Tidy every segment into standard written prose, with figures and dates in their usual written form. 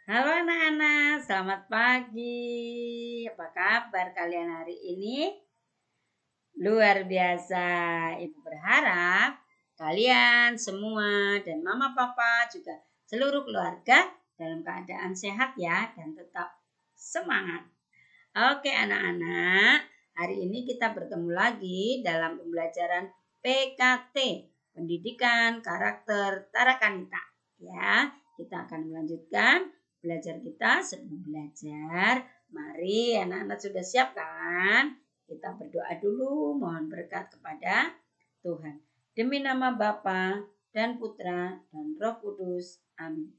Halo anak-anak, selamat pagi. Apa kabar kalian hari ini? Luar biasa. Ibu berharap kalian semua dan mama papa juga seluruh keluarga dalam keadaan sehat ya dan tetap semangat. Oke anak-anak, hari ini kita bertemu lagi dalam pembelajaran PKT, Pendidikan Karakter Tarakanita. Ya, kita akan melanjutkan belajar kita. Sebelum belajar, mari anak-anak sudah siap kan? Kita berdoa dulu, mohon berkat kepada Tuhan. Demi nama Bapa dan Putra dan Roh Kudus. Amin.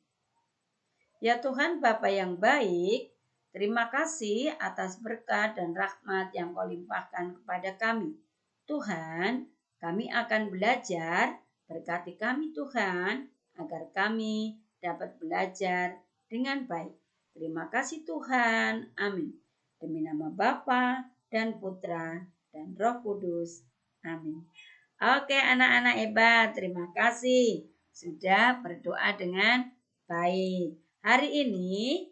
Ya Tuhan Bapa yang baik, terima kasih atas berkat dan rahmat yang Kau limpahkan kepada kami. Tuhan, kami akan belajar, berkati kami Tuhan, agar kami dapat belajar dengan baik. Terima kasih Tuhan. Amin. Demi nama Bapa dan Putra dan Roh Kudus. Amin. Oke anak-anak hebat, terima kasih sudah berdoa dengan baik. Hari ini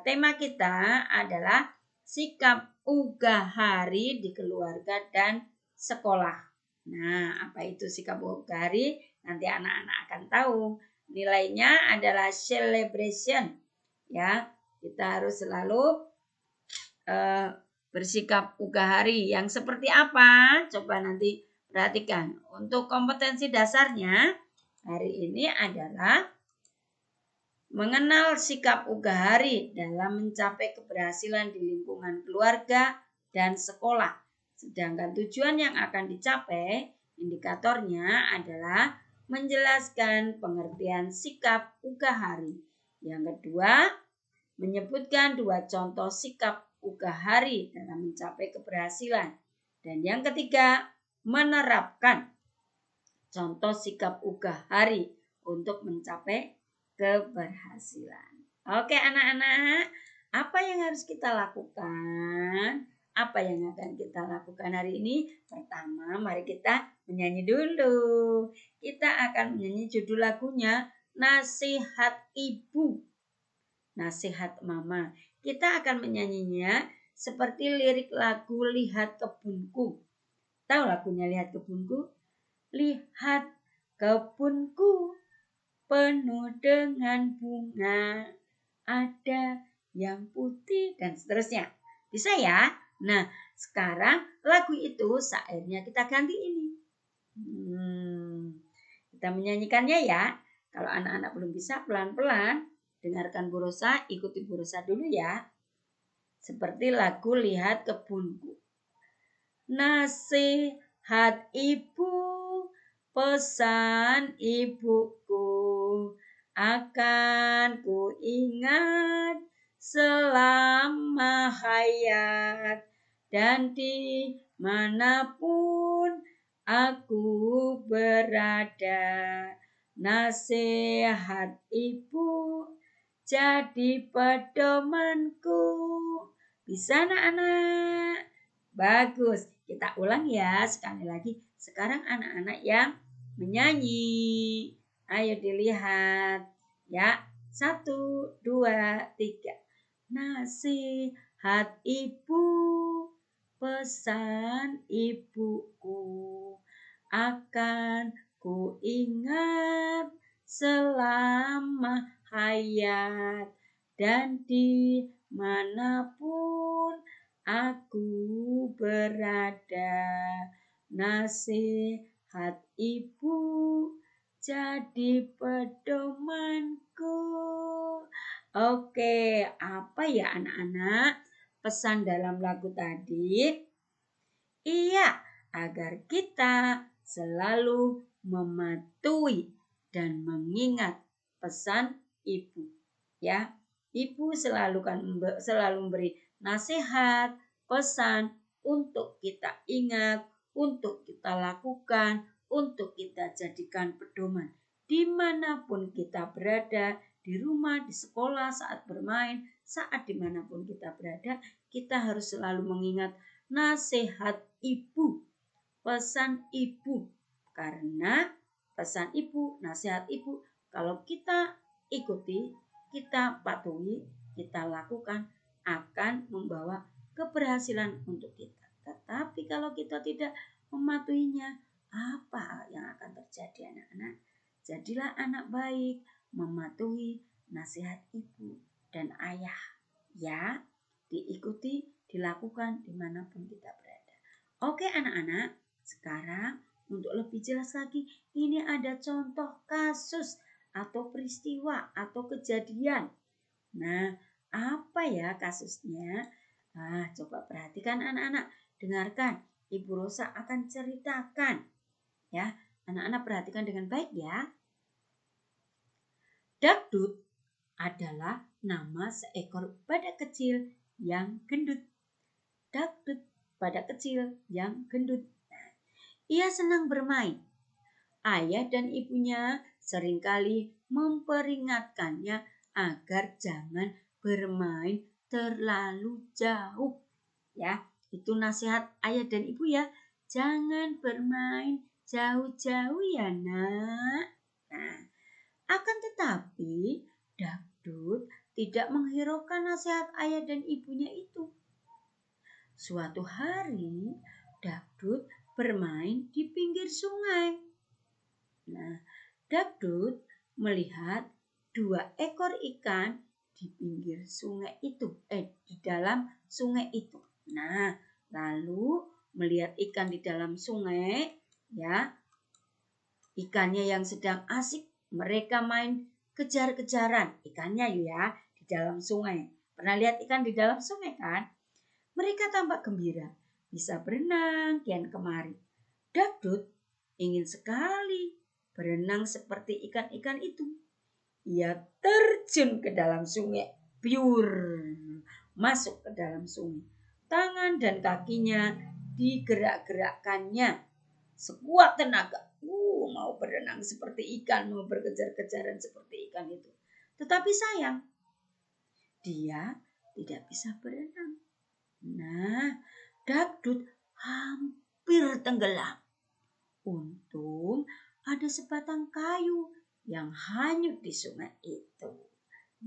tema kita adalah sikap ugah hari di keluarga dan sekolah. Nah, apa itu sikap ugah hari? Nanti anak-anak akan tahu. Nilainya adalah celebration. Ya, kita harus selalu bersikap ugah hari. Yang seperti apa? Coba nanti perhatikan. Untuk kompetensi dasarnya hari ini adalah mengenal sikap ugah hari dalam mencapai keberhasilan di lingkungan keluarga dan sekolah. Sedangkan tujuan yang akan dicapai, indikatornya adalah menjelaskan pengertian sikap ugah hari. Yang kedua, menyebutkan 2 contoh sikap ugah hari dalam mencapai keberhasilan. Dan yang ketiga, menerapkan contoh sikap ugah hari untuk mencapai keberhasilan. Oke anak-anak, apa yang harus kita lakukan? Apa yang akan kita lakukan hari ini? Pertama, mari kita menyanyi dulu. Kita akan menyanyi judul lagunya Nasihat Ibu, Nasihat Mama. Kita akan menyanyinya seperti lirik lagu Lihat Kebunku. Tahu lagunya Lihat Kebunku? Lihat kebunku penuh dengan bunga, ada yang putih dan seterusnya. Bisa ya? Nah, sekarang lagu itu syairnya kita ganti ini. Kita menyanyikannya ya. Kalau anak-anak belum bisa, pelan-pelan dengarkan Bu Rosa, ikuti Bu Rosa dulu ya. Seperti lagu Lihat Kebunku. Nasihat ibu, pesan ibuku, akan ku ingat selama hayat, dan dimanapun aku berada. Nasihat ibu jadi pedomanku. Bisa anak-anak? Bagus. Kita ulang ya sekali lagi. Sekarang anak-anak yang menyanyi. Ayo dilihat. Ya. 1, 2, 3. Nasihat ibu, pesan ibuku, akan ku ingat selama hayat, dan dimanapun aku berada. Nasihat ibu jadi pedomanku. Oke, apa ya anak-anak pesan dalam lagu tadi? Iya, agar kita selalu mematuhi dan mengingat pesan ibu. Ya, ibu selalu memberi nasihat, pesan untuk kita ingat, untuk kita lakukan, untuk kita jadikan pedoman. Dimanapun kita berada, di rumah, di sekolah, saat bermain, saat dimanapun kita berada, kita harus selalu mengingat nasihat ibu, pesan ibu. Karena pesan ibu, nasihat ibu, kalau kita ikuti, kita patuhi, kita lakukan akan membawa keberhasilan untuk kita. Tetapi kalau kita tidak mematuhinya, apa yang akan terjadi anak-anak? Jadilah anak baik, mematuhi nasihat ibu dan ayah. Ya, diikuti, dilakukan dimanapun kita berada. Oke anak-anak, sekarang untuk lebih jelas lagi, ini ada contoh kasus atau peristiwa atau kejadian. Nah, apa ya kasusnya? Coba perhatikan anak-anak, dengarkan. Ibu Rosa akan ceritakan. Ya, anak-anak perhatikan dengan baik ya. Dakdut adalah nama seekor badak kecil yang gendut. Dakdut, badak kecil yang gendut. Ia senang bermain. Ayah dan ibunya seringkali memperingatkannya agar jangan bermain terlalu jauh. Ya, itu nasihat ayah dan ibu ya. Jangan bermain jauh-jauh ya nak. Nah, akan tetapi Dakdut tidak menghiraukan nasihat ayah dan ibunya itu. Suatu hari Dakdut bermain di pinggir sungai. Nah, Dakdut melihat 2 ekor ikan di pinggir sungai itu, di dalam sungai itu. Nah, lalu melihat ikan di dalam sungai, ya, ikannya yang sedang asik, mereka main kejar-kejaran ikannya ya di dalam sungai. Pernah lihat ikan di dalam sungai kan? Mereka tampak gembira, bisa berenang kian kemari. Dakdut ingin sekali berenang seperti ikan-ikan itu. Ia terjun ke dalam sungai, piur, masuk ke dalam sungai. Tangan dan kakinya digerak-gerakkannya sekuat tenaga. Mau berenang seperti ikan, mau berkejar-kejaran seperti ikan itu. Tetapi sayang, dia tidak bisa berenang. Nah, Dakdut hampir tenggelam. Untung ada sebatang kayu yang hanyut di sungai itu.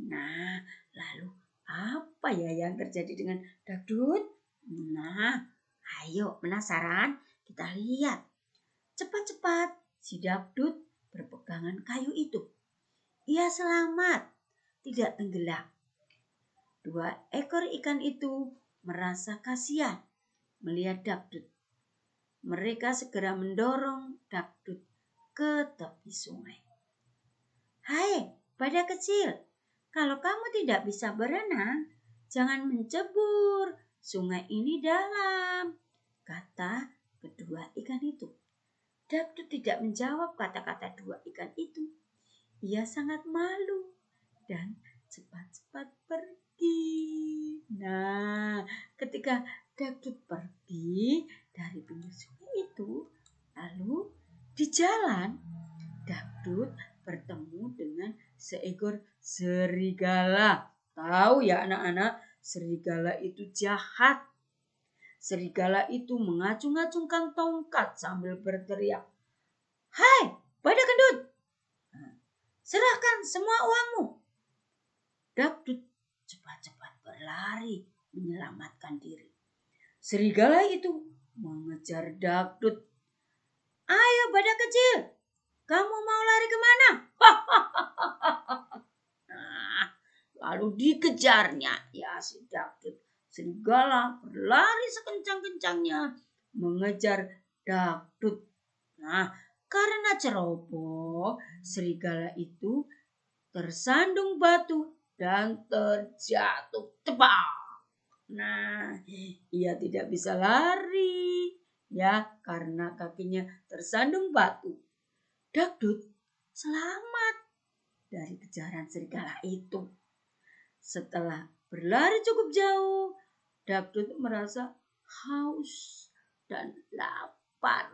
Nah, lalu apa ya yang terjadi dengan Dakdut? Nah, ayo penasaran? Kita lihat. Cepat-cepat si Dakdut berpegangan kayu itu. Ia selamat, tidak tenggelam. 2 ekor ikan itu merasa kasihan melihat Dakdut. Mereka segera mendorong Dakdut ke tepi sungai. Hai, badak kecil, kalau kamu tidak bisa berenang, jangan mencebur. Sungai ini dalam, kata kedua ikan itu. Dakdut tidak menjawab kata-kata 2 ikan itu. Ia sangat malu dan cepat-cepat pergi. Nah, ketika Dakdut pergi dari pinggir sungai itu, lalu di jalan Dakdut bertemu dengan seekor serigala. Tahu ya anak-anak, serigala itu jahat. Serigala itu mengacung-acungkan tongkat sambil berteriak, "Hai, badak gendut, serahkan semua uangmu." Dakdut cepat-cepat berlari menyelamatkan diri. Serigala itu mengejar Dakdut. "Ayo badak kecil, kamu mau lari kemana?" Nah, lalu dikejarnya ya si Dakdut. Serigala berlari sekencang-kencangnya mengejar Dakdut. Nah, karena ceroboh, serigala itu tersandung batu dan terjatuh tepat. Nah, ia tidak bisa lari ya karena kakinya tersandung batu. Dakdut selamat dari kejaran serigala itu. Setelah berlari cukup jauh, Dakdut merasa haus dan lapar.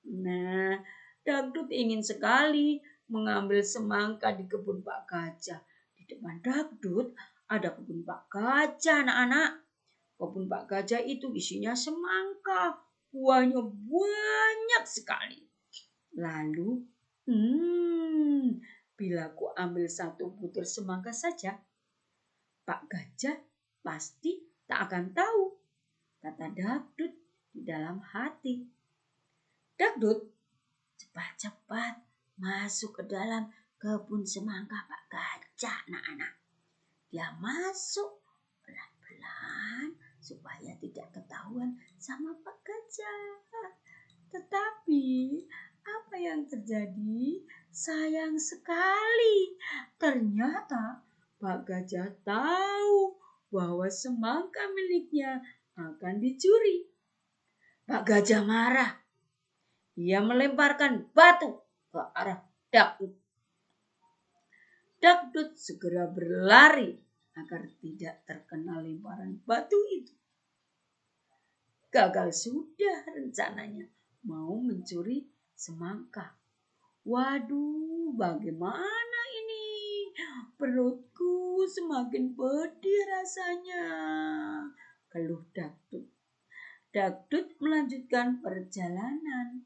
Nah, Dakdut ingin sekali mengambil semangka di kebun Pak Gajah. Di depan Dakdut ada kebun Pak Gajah, anak-anak. Kebun Pak Gajah itu isinya semangka. Buahnya banyak sekali. Lalu, Bila ku ambil 1 butir semangka saja, Pak Gajah pasti tak akan tahu, kata Dakdut di dalam hati. Dakdut cepat-cepat masuk ke dalam kebun semangka Pak Gajah, anak-anak. Dia masuk pelan-pelan supaya tidak ketahuan sama Pak Gajah. Tetapi apa yang terjadi? Sayang sekali. Ternyata Pak Gajah tahu bahwa semangka miliknya akan dicuri. Pak Gajah marah. Ia melemparkan batu ke arah Dakdut. Dakdut segera berlari agar tidak terkena lemparan batu itu. Gagal sudah rencananya mau mencuri semangka. Waduh, bagaimana ini? Perutku semakin pedih rasanya, keluh Dakdut. Dakdut melanjutkan perjalanan.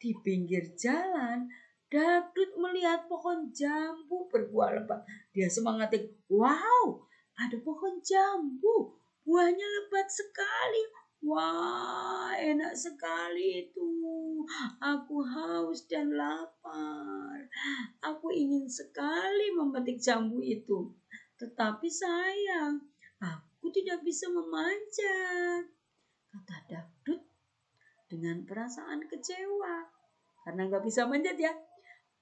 Di pinggir jalan, Dakdut melihat pohon jambu berbuah lebat. Dia semangatik, wow, ada pohon jambu, buahnya lebat sekali. Wah, enak sekali itu. Aku haus dan lapar. Aku ingin sekali memetik jambu itu. Tetapi sayang, aku tidak bisa memanjat, kata Dakdut dengan perasaan kecewa. Karena nggak bisa manjat ya.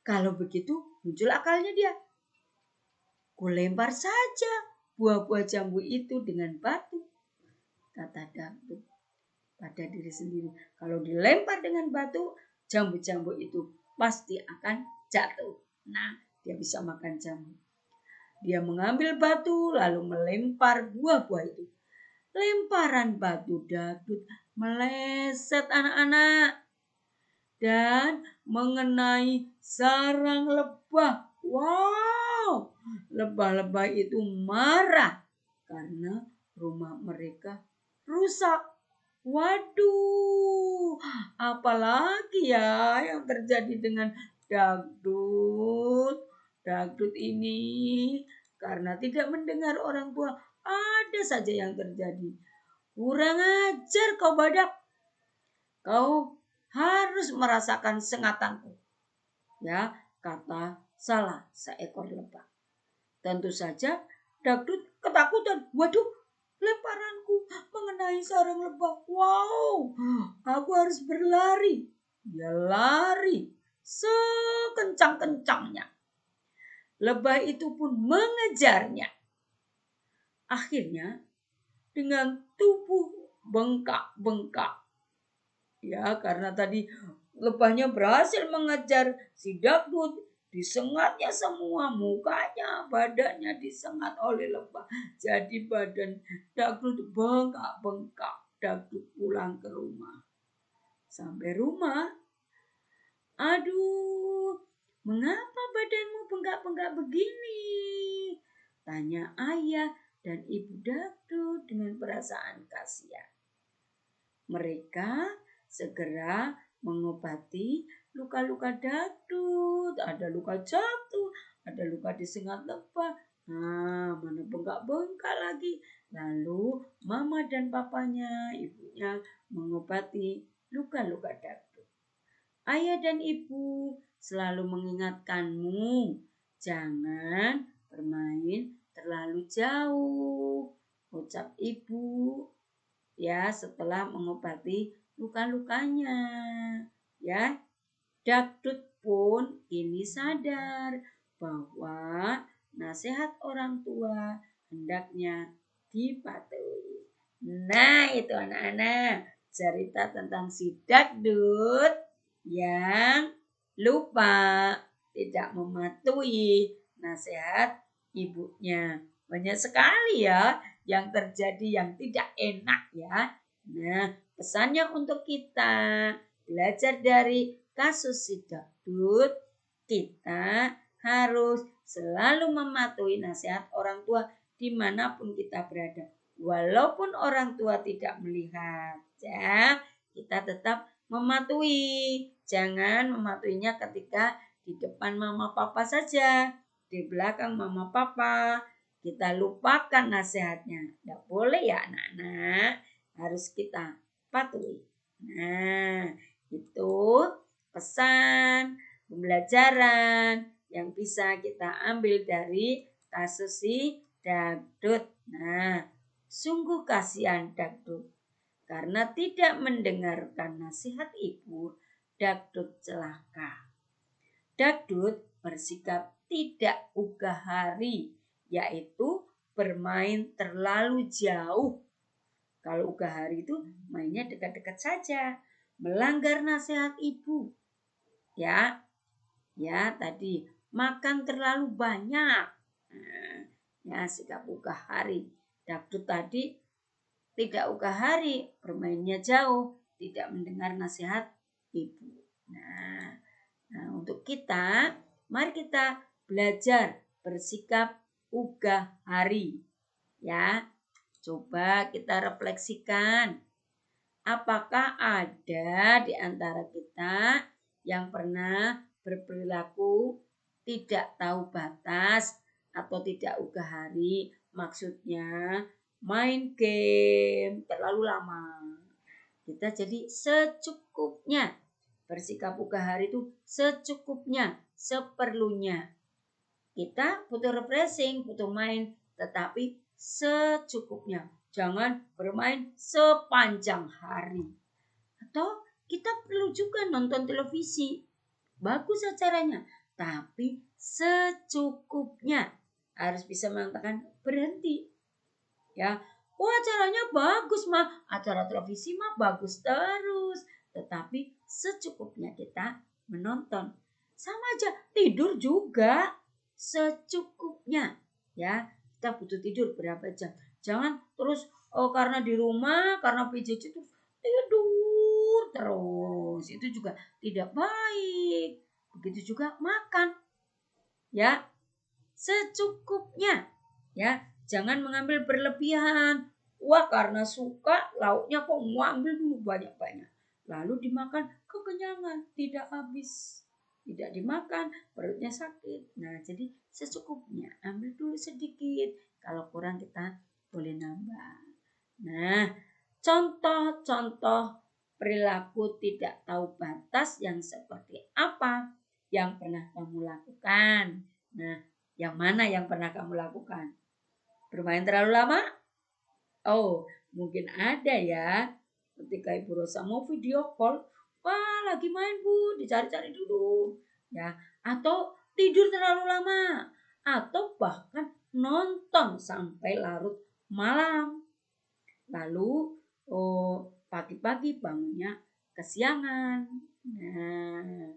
Kalau begitu muncul akalnya dia. Ku lempar saja buah-buah jambu itu dengan batu, kata Dakdut pada diri sendiri. Kalau dilempar dengan batu, jambu-jambu itu pasti akan jatuh. Nah, dia bisa makan jambu. Dia mengambil batu lalu melempar buah-buah itu. Lemparan batu Dakdut meleset anak-anak dan mengenai sarang lebah. Wow, lebah-lebah itu marah karena rumah mereka rusak. Waduh, apalagi ya yang terjadi dengan Dakdut? Dakdut ini karena tidak mendengar orang tua, ada saja yang terjadi. Kurang ajar kau badak. Kau harus merasakan sengatanku, ya, kata salah seekor lebah. Tentu saja Dakdut ketakutan. Waduh, lemparanku mengenai sarang lebah. Wow, aku harus berlari. Dia lari sekencang-kencangnya. Lebah itu pun mengejarnya. Akhirnya dengan tubuh bengkak-bengkak, ya, karena tadi lebahnya berhasil mengejar si Dakdut, disengatnya semua, mukanya, badannya disengat oleh lebah. Jadi badan Dakdut bengkak-bengkak. Dakdut pulang ke rumah. Sampai rumah, aduh, mengapa badanmu bengkak-bengkak begini? Tanya ayah dan ibu Dakdut dengan perasaan kasihan. Mereka segera mengobati luka-luka Dakdut. Ada luka jatuh, ada luka disengat lebah. Nah, mana bengkak-bengkak lagi. Lalu mama dan papanya, ibunya mengobati luka-luka Dakdut. Ayah dan ibu selalu mengingatkanmu, jangan bermain terlalu jauh, ucap ibu, ya, setelah mengobati luka-lukanya, ya. Dakdut pun kini sadar bahwa nasihat orang tua hendaknya dipatuhi. Nah, itu anak-anak, cerita tentang si Dakdut yang lupa tidak mematuhi nasihat ibunya. Banyak sekali ya yang terjadi yang tidak enak ya. Nah, pesannya untuk kita belajar dari kasus si Dakdut, kita harus selalu mematuhi nasihat orang tua dimanapun kita berada. Walaupun orang tua tidak melihat, ya, kita tetap mematuhi. Jangan mematuhinya ketika di depan mama papa saja, di belakang mama papa. Kita lupakan nasihatnya. Tidak boleh ya anak-anak, harus kita patuhi. Nah, itu pesan pembelajaran yang bisa kita ambil dari kasus si Dagdut. Nah, sungguh kasihan Dagdut. Karena tidak mendengarkan nasihat ibu, Dagdut celaka. Dagdut bersikap tidak ugahari, yaitu bermain terlalu jauh. Kalau ugahari itu mainnya dekat-dekat saja, melanggar nasihat ibu. Ya, tadi makan terlalu banyak. Nah, ya sikap ugahari. Dagdut tadi tidak ugahari, bermainnya jauh, tidak mendengar nasihat ibu. Nah, untuk kita, mari kita belajar bersikap ugahari. Ya, coba kita refleksikan. Apakah ada di antara kita yang pernah berperilaku tidak tahu batas atau tidak ugahari? Maksudnya main game terlalu lama. Kita jadi secukupnya. Bersikap ugahari itu secukupnya, seperlunya. Kita butuh refreshing, butuh main, tetapi secukupnya. Jangan bermain sepanjang hari. Atau kita perlu juga nonton televisi. Bagus acaranya, tapi secukupnya. Harus bisa mengatakan berhenti. Ya, acaranya bagus mah, acara televisi mah bagus terus. Tetapi secukupnya kita menonton. Sama aja, tidur juga secukupnya. Ya, kita butuh tidur berapa jam. Jangan terus karena di rumah, karena PJJ terus tidur terus. Itu juga tidak baik. Begitu juga makan. Ya, secukupnya. Ya, jangan mengambil berlebihan. Wah, karena suka lauknya kok mau ambil dulu banyak-banyak. Lalu dimakan kekenyangan, tidak habis. Tidak dimakan, perutnya sakit. Nah, jadi secukupnya. Ambil dulu sedikit. Kalau kurang kita boleh nambah. Nah, contoh-contoh perilaku tidak tahu batas yang seperti apa yang pernah kamu lakukan. Nah, yang mana yang pernah kamu lakukan? Bermain terlalu lama? Oh, mungkin ada ya. Ketika Ibu Rosa mau video call, wah lagi main Bu, dicari-cari dulu. Ya, atau tidur terlalu lama, atau bahkan nonton sampai larut malam. Lalu pagi-pagi bangunnya kesiangan. Nah,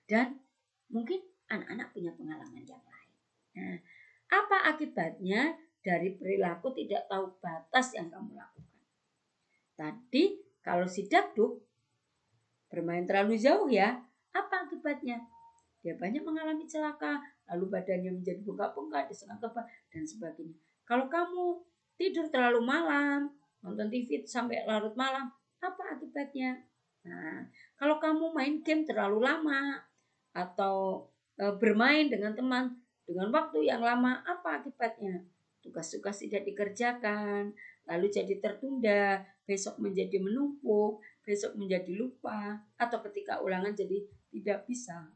dan mungkin anak-anak punya pengalaman yang lain. Nah, apa akibatnya dari perilaku tidak tahu batas yang kamu lakukan? Tadi kalau si Dagduk bermain terlalu jauh ya, apa akibatnya? Dia banyak mengalami celaka, lalu badannya menjadi bengkak-bengkak, disengat kepala, dan sebagainya. Kalau kamu tidur terlalu malam, nonton TV sampai larut malam, apa akibatnya? Nah, kalau kamu main game terlalu lama, atau bermain dengan teman dengan waktu yang lama, apa akibatnya? Tugas-tugas tidak dikerjakan, lalu jadi tertunda, besok menjadi menumpuk, besok menjadi lupa, atau ketika ulangan jadi tidak bisa,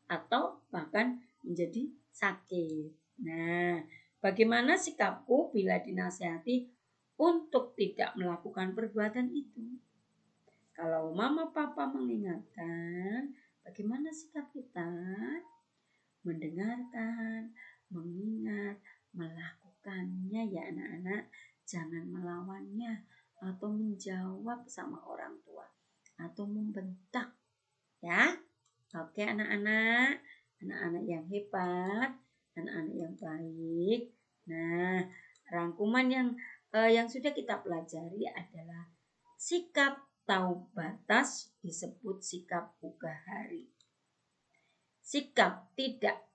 atau bahkan menjadi sakit. Nah, bagaimana sikapku bila dinasihati untuk tidak melakukan perbuatan itu? Kalau mama papa mengingatkan, bagaimana sikap kita? Mendengarkan, mengingat, melakukannya ya anak-anak. Jangan melawannya atau menjawab sama orang tua atau membentak ya. Oke anak-anak yang hebat, anak-anak yang baik. Nah, rangkuman yang sudah kita pelajari adalah sikap tahu batas disebut sikap ugahari. Sikap tidak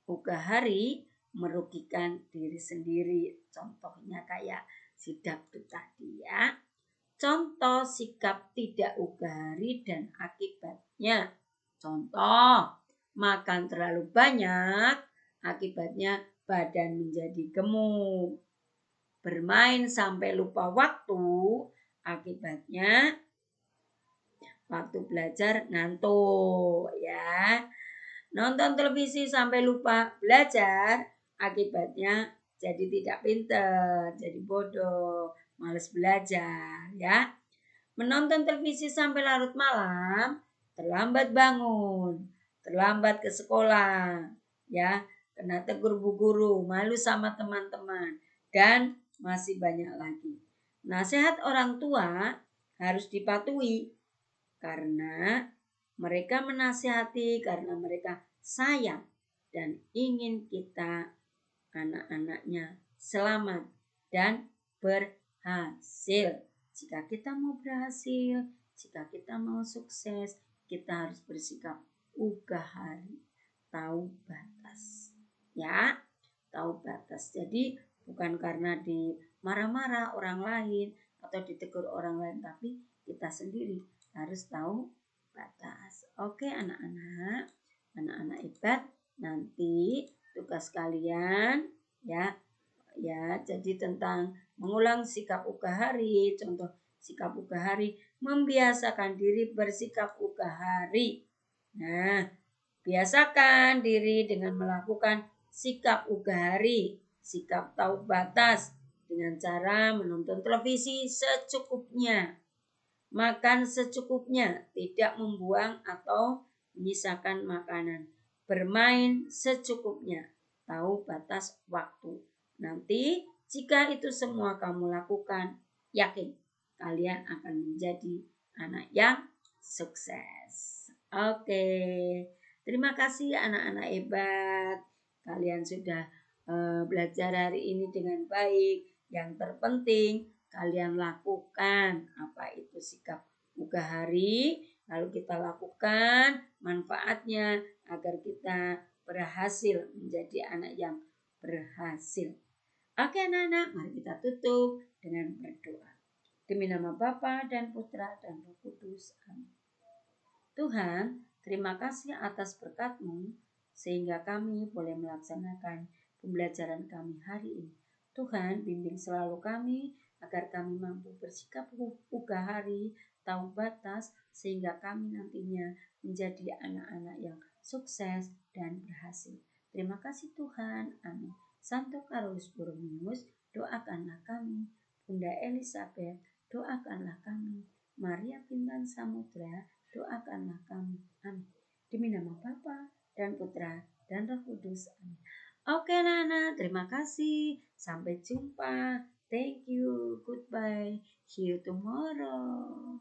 ugahari merugikan diri sendiri. Contohnya kayak si Dagdut tadi ya. Contoh sikap tidak ugahari dan akibatnya. Contoh, Makan terlalu banyak, akibatnya badan menjadi gemuk. Bermain sampai lupa waktu, akibatnya waktu belajar ngantuk ya. Nonton televisi sampai lupa belajar, akibatnya jadi tidak pinter, jadi bodoh, males belajar ya. Menonton televisi sampai larut malam, terlambat bangun, terlambat ke sekolah, ya, kena tegur bu guru, malu sama teman-teman, dan masih banyak lagi. Nasihat orang tua harus dipatuhi karena mereka menasihati karena mereka sayang dan ingin kita anak-anaknya selamat dan berhasil. Jika kita mau berhasil, jika kita mau sukses, kita harus bersikap ugahari, tahu batas. Ya, tahu batas. Jadi bukan karena dimarah-marah orang lain atau ditegur orang lain, tapi kita sendiri harus tahu batas. Oke anak-anak, anak-anak hebat, nanti tugas kalian ya jadi tentang mengulang sikap ugahari. Contoh sikap ugahari, membiasakan diri bersikap ugahari. Nah, biasakan diri dengan melakukan sikap ugahari, sikap tahu batas dengan cara menonton televisi secukupnya, makan secukupnya, tidak membuang atau menyisakan makanan, bermain secukupnya, tahu batas waktu. Nanti jika itu semua kamu lakukan, yakin kalian akan menjadi anak yang sukses. Oke, terima kasih anak-anak hebat. Kalian sudah belajar hari ini dengan baik. Yang terpenting kalian lakukan apa itu sikap ugahari, lalu kita lakukan manfaatnya agar kita berhasil menjadi anak yang berhasil. Oke anak-anak, mari kita tutup dengan berdoa. Demi nama Bapa dan Putra dan Roh Kudus. Amin. Tuhan, terima kasih atas berkat-Mu sehingga kami boleh melaksanakan pembelajaran kami hari ini. Tuhan, bimbing selalu kami agar kami mampu bersikap ugahari, tahu batas, sehingga kami nantinya menjadi anak-anak yang sukses dan berhasil. Terima kasih Tuhan. Amin. Santo Carolus Borromeus, doakanlah kami. Bunda Elizabeth, doakanlah kami. Maria Bintang Samudra, doakanlah kami. Amin. Demi nama Bapa dan Putra dan Roh Kudus. Amin. Oke Nana, terima kasih. Sampai jumpa. Thank you. Goodbye. See you tomorrow.